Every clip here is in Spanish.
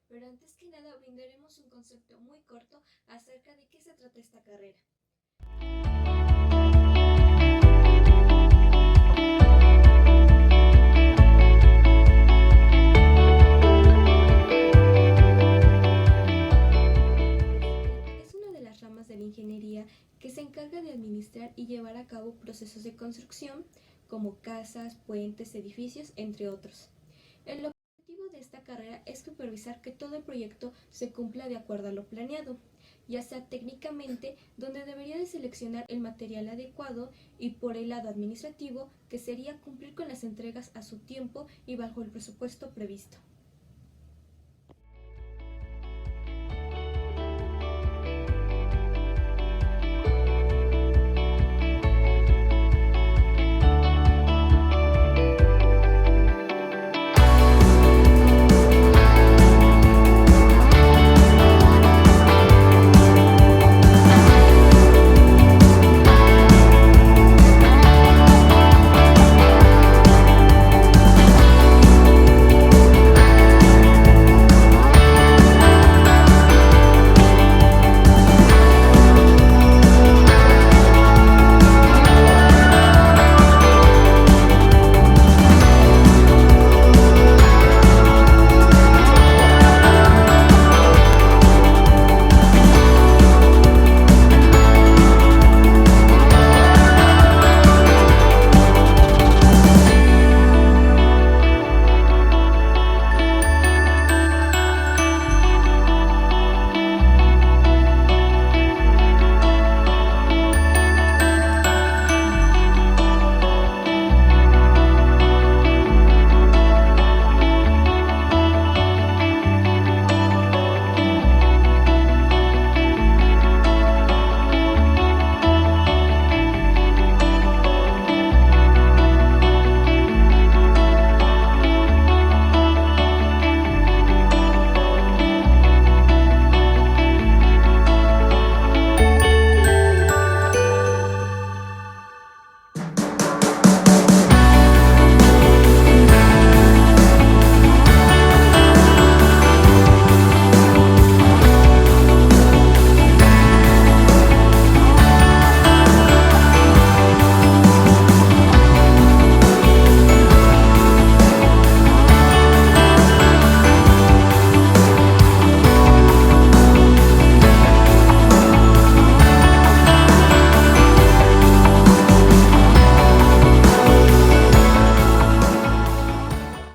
pero antes que nada brindaremos un concepto muy corto acerca de qué se trata esta carrera. Es una de las ramas de la ingeniería que se encarga de administrar y llevar a cabo procesos de construcción como casas, puentes, edificios, entre otros. El objetivo de esta carrera es supervisar que todo el proyecto se cumpla de acuerdo a lo planeado, ya sea técnicamente, donde debería de seleccionar el material adecuado, y por el lado administrativo, que sería cumplir con las entregas a su tiempo y bajo el presupuesto previsto.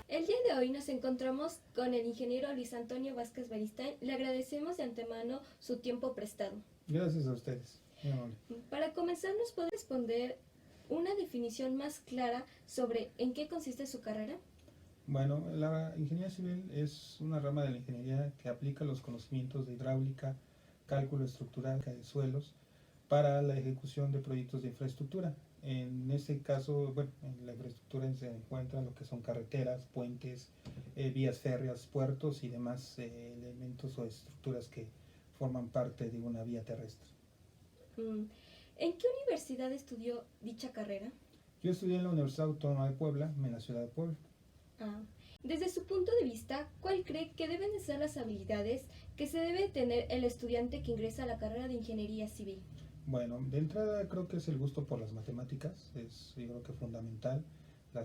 El día de hoy nos encontramos con el ingeniero Luis Antonio Vázquez Beristain. Le agradecemos de antemano su tiempo prestado. Gracias a ustedes. Muy amable. Para comenzar, ¿nos puede responder una definición más clara sobre en qué consiste su carrera? Bueno, la ingeniería civil es una rama de la ingeniería que aplica los conocimientos de hidráulica, cálculo estructural de suelos para la ejecución de proyectos de infraestructura. En este caso, bueno, en la infraestructura se encuentran lo que son carreteras, puentes, vías férreas, puertos y demás elementos o estructuras que forman parte de una vía terrestre. ¿En qué universidad estudió dicha carrera? Yo estudié en la Universidad Autónoma de Puebla, en la ciudad de Puebla. Desde su punto de vista, ¿cuál cree que deben de ser las habilidades que se debe tener el estudiante que ingresa a la carrera de ingeniería civil? Bueno, de entrada creo que es el gusto por las matemáticas, yo creo que fundamental, la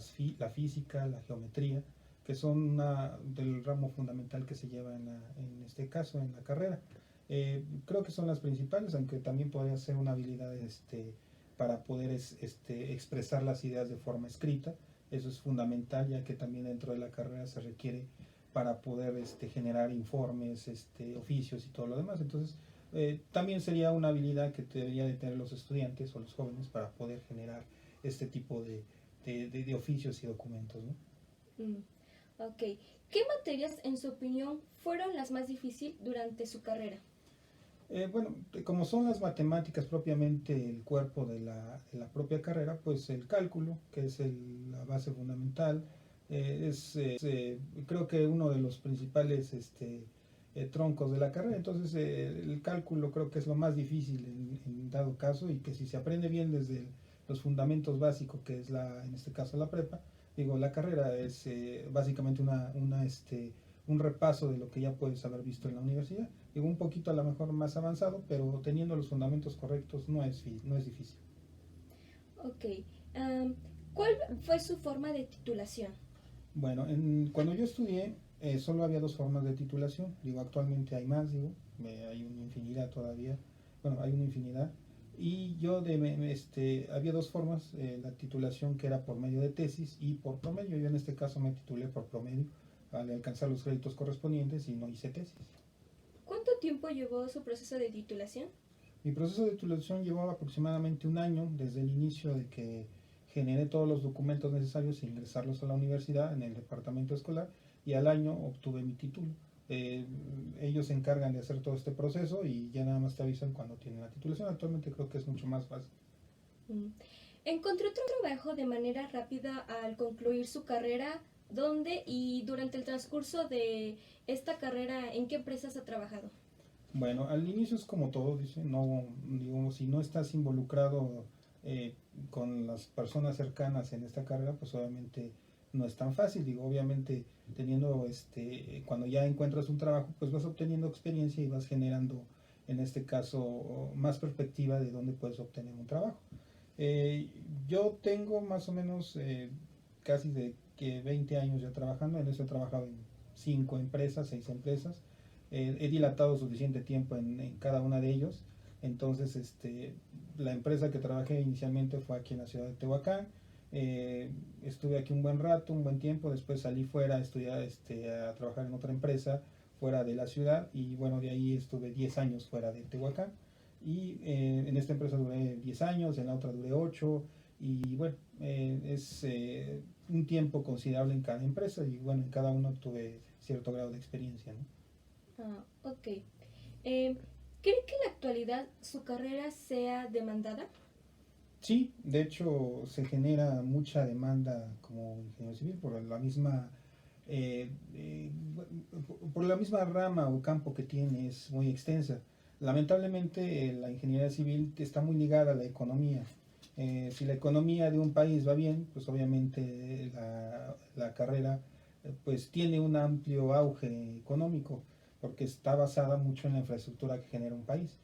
física, la geometría, que son del ramo fundamental que se lleva en este caso en la carrera. Creo que son las principales, aunque también podría ser una habilidad para poder expresar las ideas de forma escrita. Eso es fundamental, ya que también dentro de la carrera se requiere para poder generar informes, oficios y todo lo demás. Entonces, también sería una habilidad que debería de tener los estudiantes o los jóvenes para poder generar este tipo de oficios y documentos, ¿no? Ok. ¿Qué materias, en su opinión, fueron las más difíciles durante su carrera? Bueno, como son las matemáticas propiamente el cuerpo de la propia carrera, pues el cálculo, que es la base fundamental, creo que uno de los principales troncos de la carrera. Entonces el cálculo creo que es lo más difícil en dado caso, y que si se aprende bien desde los fundamentos básicos, que es en este caso la prepa, digo, la carrera es básicamente un repaso de lo que ya puedes haber visto en la universidad. Digo, un poquito a lo mejor más avanzado, pero teniendo los fundamentos correctos no es difícil. Ok. Am, ¿Cuál fue su forma de titulación? Bueno, cuando yo estudié, solo había dos formas de titulación. Digo, actualmente hay más, digo, hay una infinidad todavía. Bueno, hay una infinidad. Y yo, había dos formas, la titulación que era por medio de tesis y por promedio. Yo en este caso me titulé por promedio al alcanzar los créditos correspondientes y no hice tesis. ¿Cuánto tiempo llevó su proceso de titulación? Mi proceso de titulación llevaba aproximadamente un año desde el inicio de que generé todos los documentos necesarios e ingresarlos a la universidad en el departamento escolar, y al año obtuve mi título. Eh, Ellos se encargan de hacer todo este proceso y ya nada más te avisan cuando tienen la titulación. Actualmente creo que es mucho más fácil. Mm. ¿Encontró otro trabajo de manera rápida al concluir su carrera? ¿Dónde y durante el transcurso de esta carrera, en qué empresas ha trabajado? Bueno, al inicio es como todo, dice, no, digo, si no estás involucrado eh, con las personas cercanas en esta carrera, pues obviamente no es tan fácil. Digo, obviamente teniendo, cuando ya encuentras un trabajo, pues vas obteniendo experiencia y vas generando, en este caso, más perspectiva de dónde puedes obtener un trabajo. Eh, yo tengo más o menos casi de que 20 años ya trabajando. En eso he trabajado en 5 empresas, 6 empresas. He dilatado suficiente tiempo en cada una de ellos. Entonces, la empresa que trabajé inicialmente fue aquí en la ciudad de Tehuacán. Estuve aquí un buen rato, un buen tiempo. Después salí fuera a estudiar, a trabajar en otra empresa fuera de la ciudad. Y bueno, de ahí estuve 10 años fuera de Tehuacán. Y en esta empresa duré 10 años, en la otra duré 8. Y bueno, es un tiempo considerable en cada empresa. Y bueno, en cada uno tuve cierto grado de experiencia, ¿no? Ok. Eh, ¿Cree que en la actualidad su carrera sea demandada? Sí, de hecho se genera mucha demanda como ingeniero civil eh, eh, por la misma rama o campo que tiene, es muy extensa. Lamentablemente la ingeniería civil está muy ligada a la economía. Si la economía de un país va bien, pues obviamente la carrera pues tiene un amplio auge económico, porque está basada mucho en la infraestructura que genera un país.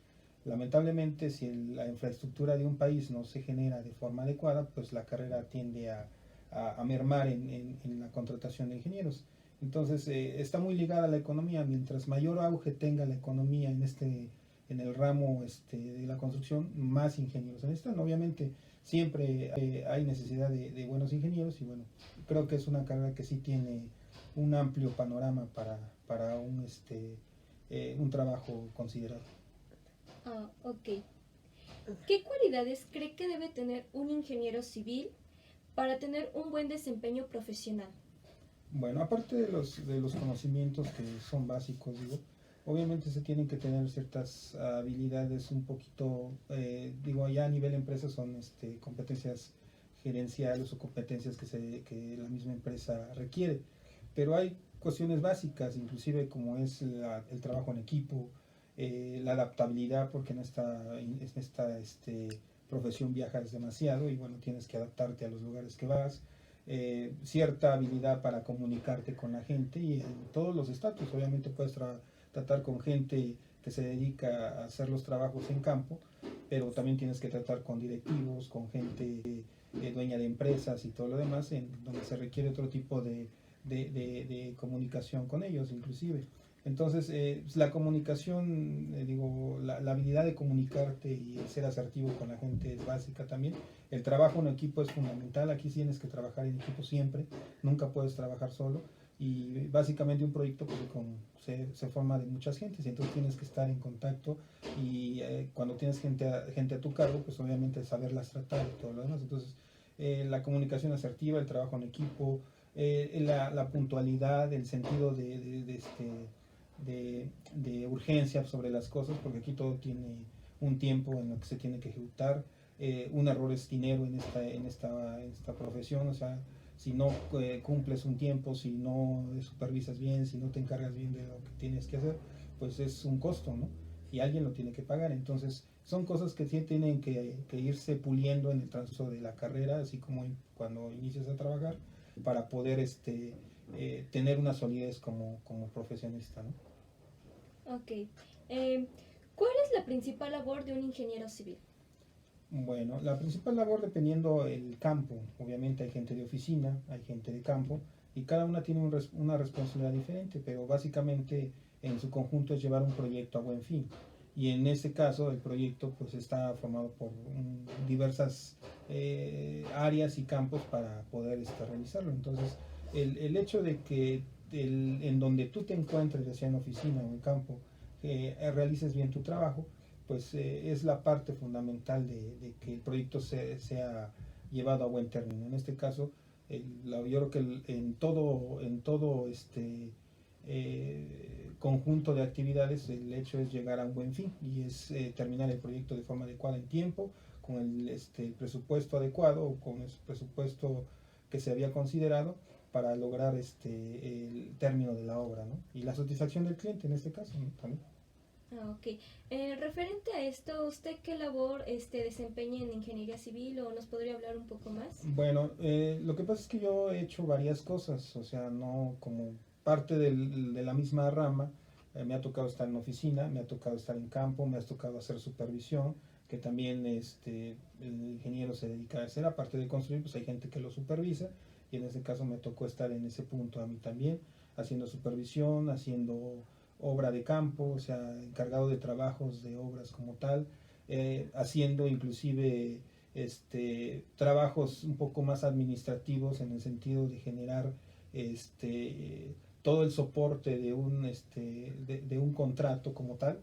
Lamentablemente, si la infraestructura de un país no se genera de forma adecuada, pues la carrera tiende a mermar en la contratación de ingenieros. Entonces, está muy ligada a la economía. Mientras mayor auge tenga la economía en el ramo de la construcción, más ingenieros se necesitan. Obviamente, siempre hay necesidad de buenos ingenieros, y bueno, creo que es una carrera que sí tiene un amplio panorama para un trabajo considerado. Ok. ¿Qué cualidades cree que debe tener un ingeniero civil para tener un buen desempeño profesional? Bueno, aparte de los conocimientos que son básicos, digo, obviamente se tienen que tener ciertas habilidades un poquito, digo, ya a nivel empresa son competencias gerenciales o competencias que la misma empresa requiere, pero hay cuestiones básicas, inclusive como es el trabajo en equipo, la adaptabilidad, porque en esta profesión viajas demasiado y bueno, tienes que adaptarte a los lugares que vas. Cierta habilidad para comunicarte con la gente y en todos los estatus. Obviamente puedes tratar con gente que se dedica a hacer los trabajos en campo, pero también tienes que tratar con directivos, con gente dueña de empresas y todo lo demás, en donde se requiere otro tipo de comunicación con ellos, inclusive. Entonces, la comunicación, digo, la habilidad de comunicarte y ser asertivo con la gente es básica también. El trabajo en equipo es fundamental. Aquí tienes que trabajar en equipo siempre, nunca puedes trabajar solo. Y básicamente un proyecto pues, se forma de muchas gentes, y entonces tienes que estar en contacto. Y cuando tienes gente a tu cargo, pues obviamente saberlas tratar y todo lo demás. Entonces, la comunicación asertiva, el trabajo en equipo, la puntualidad, el sentido de urgencia sobre las cosas, porque aquí todo tiene un tiempo en el que se tiene que ejecutar. Un error es dinero en esta profesión. O sea, si no cumples un tiempo, si no supervisas bien, si no te encargas bien de lo que tienes que hacer, pues es un costo, ¿no? Y alguien lo tiene que pagar. Entonces, son cosas que sí tienen que irse puliendo en el transcurso de la carrera, así como cuando inicias a trabajar, para poder tener una solidez como profesionista, ¿no? Ok. ¿Cuál es la principal labor de un ingeniero civil? Bueno, la principal labor dependiendo el campo, obviamente hay gente de oficina, hay gente de campo y cada una tiene una responsabilidad diferente, pero básicamente en su conjunto es llevar un proyecto a buen fin. Y en este caso el proyecto pues está formado por diversas áreas y campos para poder realizarlo. Entonces el hecho de que en donde tú te encuentres, ya sea en oficina o en campo, realices bien tu trabajo, pues es la parte fundamental de que el proyecto sea llevado a buen término. En este caso, yo creo que en todo conjunto de actividades, el hecho es llegar a un buen fin y es terminar el proyecto de forma adecuada en tiempo, con el presupuesto adecuado o con el presupuesto que se había considerado para lograr el término de la obra, ¿no? Y la satisfacción del cliente en este caso, ¿no? También. Ok. Referente a esto, ¿usted qué labor desempeña en ingeniería civil o nos podría hablar un poco más? Bueno, lo que pasa es que yo he hecho varias cosas, o sea, no como parte de la misma rama, me ha tocado estar en oficina, me ha tocado estar en campo, me ha tocado hacer supervisión, que también el ingeniero se dedica a hacer, aparte de construir, pues hay gente que lo supervisa, y en ese caso me tocó estar en ese punto a mí también, haciendo supervisión, haciendo obra de campo, o sea, encargado de trabajos de obras como tal, haciendo inclusive trabajos un poco más administrativos en el sentido de generar todo el soporte de un contrato como tal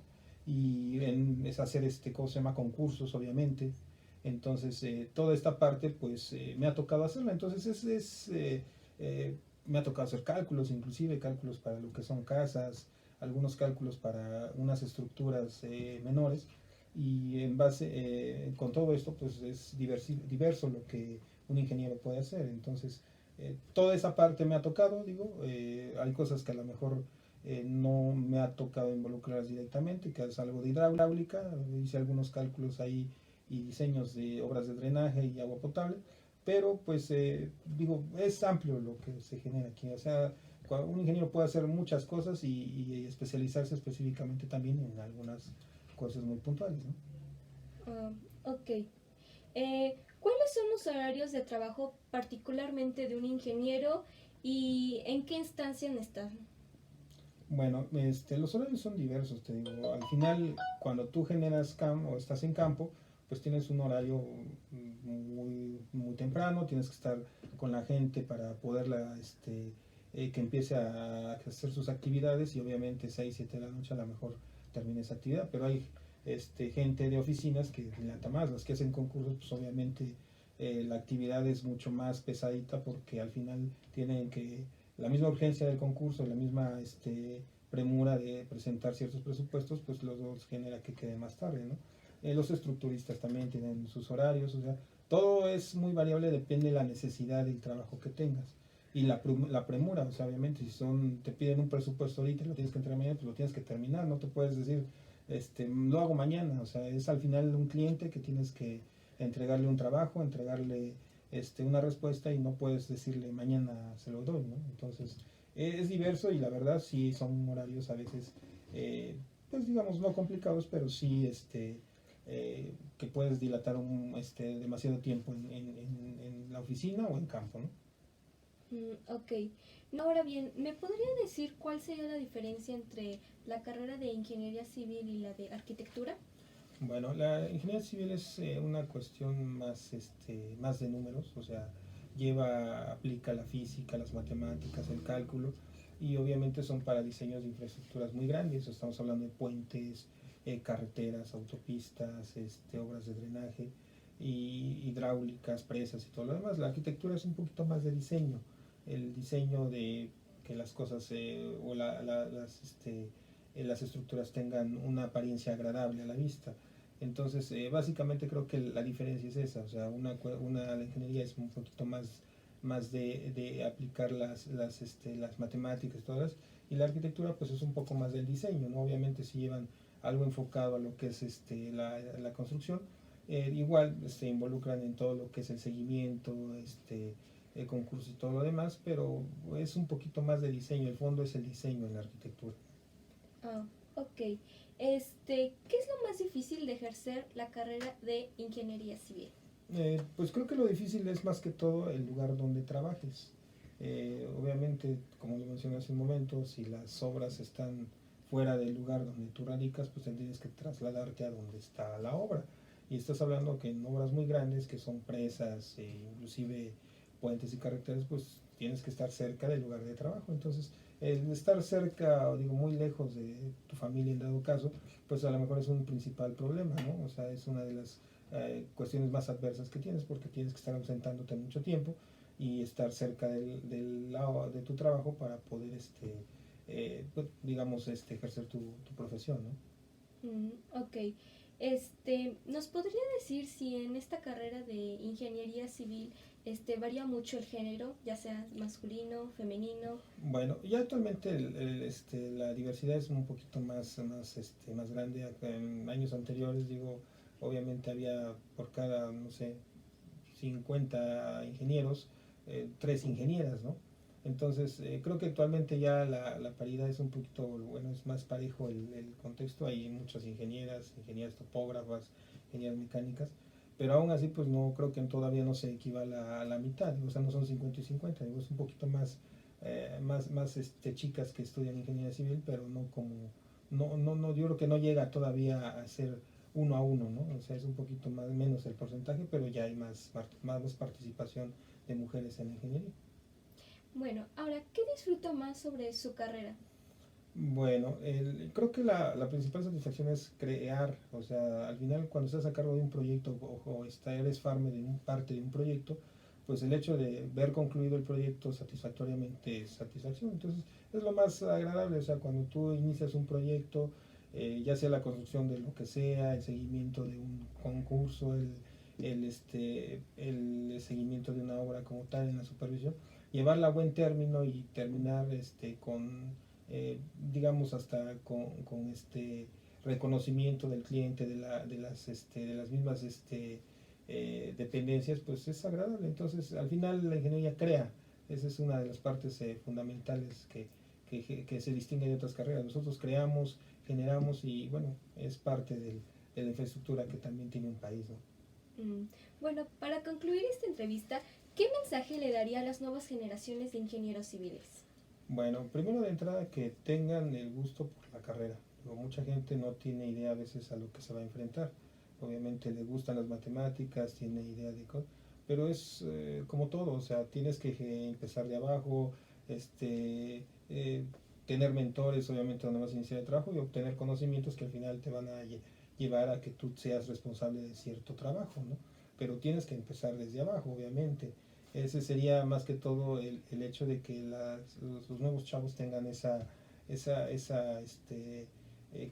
y es hacer ¿cómo se llama? Concursos, obviamente. Entonces, toda esta parte, pues, me ha tocado hacerla. Entonces, me ha tocado hacer cálculos, inclusive cálculos para lo que son casas, algunos cálculos para unas estructuras menores y en base con todo esto pues es diverso lo que un ingeniero puede hacer. Entonces toda esa parte me ha tocado, digo, hay cosas que a lo mejor no me ha tocado involucrar directamente, que es algo de hidráulica, hice algunos cálculos ahí y diseños de obras de drenaje y agua potable, pero pues digo, es amplio lo que se genera aquí, o sea, un ingeniero puede hacer muchas cosas y especializarse específicamente también en algunas cosas muy puntuales, ¿no? Ok. ¿Cuáles son los horarios de trabajo particularmente de un ingeniero y en qué instancia están? Bueno, los horarios son diversos, te digo. Al final, cuando tú generas o estás en campo, pues tienes un horario muy, muy temprano, tienes que estar con la gente para poderla, que empiece a hacer sus actividades y obviamente 6 7 de la noche a lo mejor termine esa actividad, pero hay gente de oficinas que dilata más, las que hacen concursos, pues obviamente la actividad es mucho más pesadita porque al final tienen que la misma urgencia del concurso, la misma premura de presentar ciertos presupuestos, pues los dos genera que quede más tarde, ¿no? Los estructuristas también tienen sus horarios, o sea, todo es muy variable, depende de la necesidad del trabajo que tengas. Y la premura, o sea, obviamente, si te piden un presupuesto ahorita y lo tienes que entregar mañana, pues lo tienes que terminar, no te puedes decir, lo hago mañana, o sea, es al final un cliente que tienes que entregarle un trabajo, entregarle una respuesta y no puedes decirle mañana se lo doy, ¿no? Entonces es diverso y la verdad sí son horarios a veces, pues digamos, no complicados, pero sí que puedes dilatar demasiado tiempo en la oficina o en campo, ¿no? Ok. No, ahora bien, ¿me podría decir cuál sería la diferencia entre la carrera de ingeniería civil y la de arquitectura? Bueno, la ingeniería civil es una cuestión más de números, o sea, aplica la física, las matemáticas, el cálculo, y obviamente son para diseños de infraestructuras muy grandes, estamos hablando de puentes, carreteras, autopistas, obras de drenaje, y hidráulicas, presas y todo lo demás. La arquitectura es un poquito más de diseño, el diseño de que las cosas las estructuras tengan una apariencia agradable a la vista. Entonces, básicamente creo que la diferencia es esa, o sea, la ingeniería es un poquito más de aplicar las matemáticas todas, y la arquitectura pues es un poco más del diseño, ¿no? Obviamente si llevan algo enfocado a lo que es la construcción, igual se involucran en todo lo que es el seguimiento, concursos y todo lo demás, pero es un poquito más de diseño, el fondo es el diseño en la arquitectura. Ah, ok. ¿Qué es lo más difícil de ejercer la carrera de ingeniería civil? Pues creo que lo difícil es más que todo el lugar donde trabajes. Obviamente, como le mencioné hace un momento, si las obras están fuera del lugar donde tú radicas, pues tendrías que trasladarte a donde está la obra. Y estás hablando que en obras muy grandes, que son presas, inclusive puentes y carreteras, pues tienes que estar cerca del lugar de trabajo. Entonces, el estar cerca, o digo, muy lejos de tu familia en dado caso, pues a lo mejor es un principal problema, ¿no? O sea, es una de las cuestiones más adversas que tienes, porque tienes que estar ausentándote mucho tiempo y estar cerca del lado de tu trabajo para poder, pues, digamos, ejercer tu profesión, ¿no? Ok. ¿Nos podría decir si en esta carrera de ingeniería civil varía mucho el género, ya sea masculino, femenino? Bueno, ya actualmente la diversidad es un poquito más grande. En años anteriores, digo, obviamente había por cada, no sé, 50 ingenieros, 3 ingenieras, ¿no? Entonces, creo que actualmente ya la paridad es un poquito, bueno, es más parejo el contexto. Hay muchas ingenieras topógrafas, ingenieras mecánicas, pero aún así, pues no, creo que todavía no se equivala a la mitad, o sea, no son 50 y 50, digo, es un poquito más chicas que estudian ingeniería civil, pero no como, no, yo creo que no llega todavía a ser 1 a 1, ¿no? O sea, es un poquito más, menos el porcentaje, pero ya hay más participación de mujeres en la ingeniería. Bueno, ahora, ¿qué disfruta más sobre su carrera? Bueno, creo que la principal satisfacción es crear, o sea, al final cuando estás a cargo de un proyecto eres parte de un proyecto, pues el hecho de ver concluido el proyecto satisfactoriamente es satisfacción. Entonces, es lo más agradable, o sea, cuando tú inicias un proyecto, ya sea la construcción de lo que sea, el seguimiento de un concurso, el seguimiento de una obra como tal en la supervisión, llevarla a buen término y terminar con digamos, hasta con reconocimiento del cliente, de las mismas dependencias, pues es agradable. Entonces, al final la ingeniería crea. Esa es una de las partes fundamentales que se distingue de otras carreras. Nosotros creamos, generamos y, bueno, es parte de la infraestructura que también tiene un país, ¿no? Bueno, para concluir esta entrevista, ¿qué mensaje le daría a las nuevas generaciones de ingenieros civiles? Bueno, primero de entrada que tengan el gusto por la carrera. Digo, mucha gente no tiene idea a veces a lo que se va a enfrentar. Obviamente le gustan las matemáticas, tiene idea de cosas, pero es como todo, o sea, tienes que empezar de abajo, eh, tener mentores, obviamente, donde vas a iniciar el trabajo y obtener conocimientos que al final te van a llevar a que tú seas responsable de cierto trabajo, ¿no? Pero tienes que empezar desde abajo, obviamente. Ese sería más que todo el hecho de que los nuevos chavos tengan esa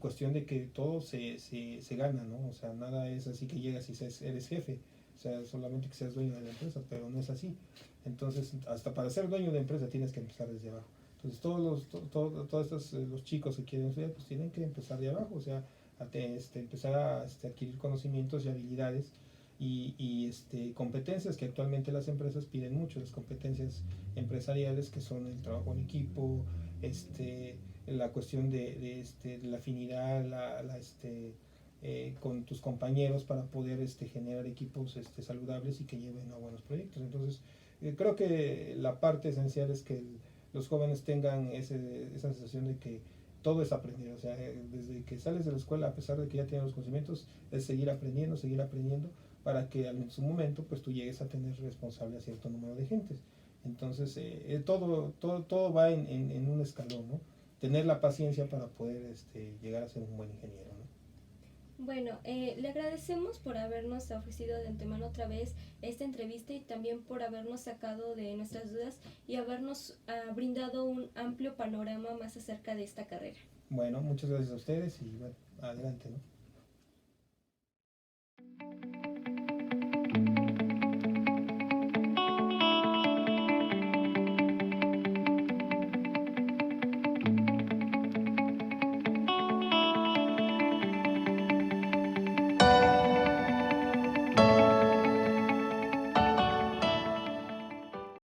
cuestión de que todo se gana, ¿no? O sea, nada es así que llegas y eres jefe, o sea, solamente que seas dueño de la empresa, pero no es así. Entonces, hasta para ser dueño de empresa tienes que empezar desde abajo. Entonces, todos estos, los chicos que quieren estudiar, pues tienen que empezar de abajo, o sea, empezar a adquirir conocimientos y habilidades y competencias que actualmente las empresas piden mucho, las competencias empresariales que son el trabajo en equipo, la cuestión de la afinidad, con tus compañeros para poder generar equipos saludables y que lleven a buenos proyectos. Entonces, creo que la parte esencial es que los jóvenes tengan esa sensación de que todo es aprender, o sea, desde que sales de la escuela, a pesar de que ya tienes los conocimientos, es seguir aprendiendo, para que en su momento pues tú llegues a tener responsable a cierto número de gentes. Entonces, todo va en un escalón, ¿no? Tener la paciencia para poder llegar a ser un buen ingeniero, ¿no? Bueno, le agradecemos por habernos ofrecido de antemano otra vez esta entrevista y también por habernos sacado de nuestras dudas y habernos brindado un amplio panorama más acerca de esta carrera. Bueno, muchas gracias a ustedes y bueno, adelante, ¿no?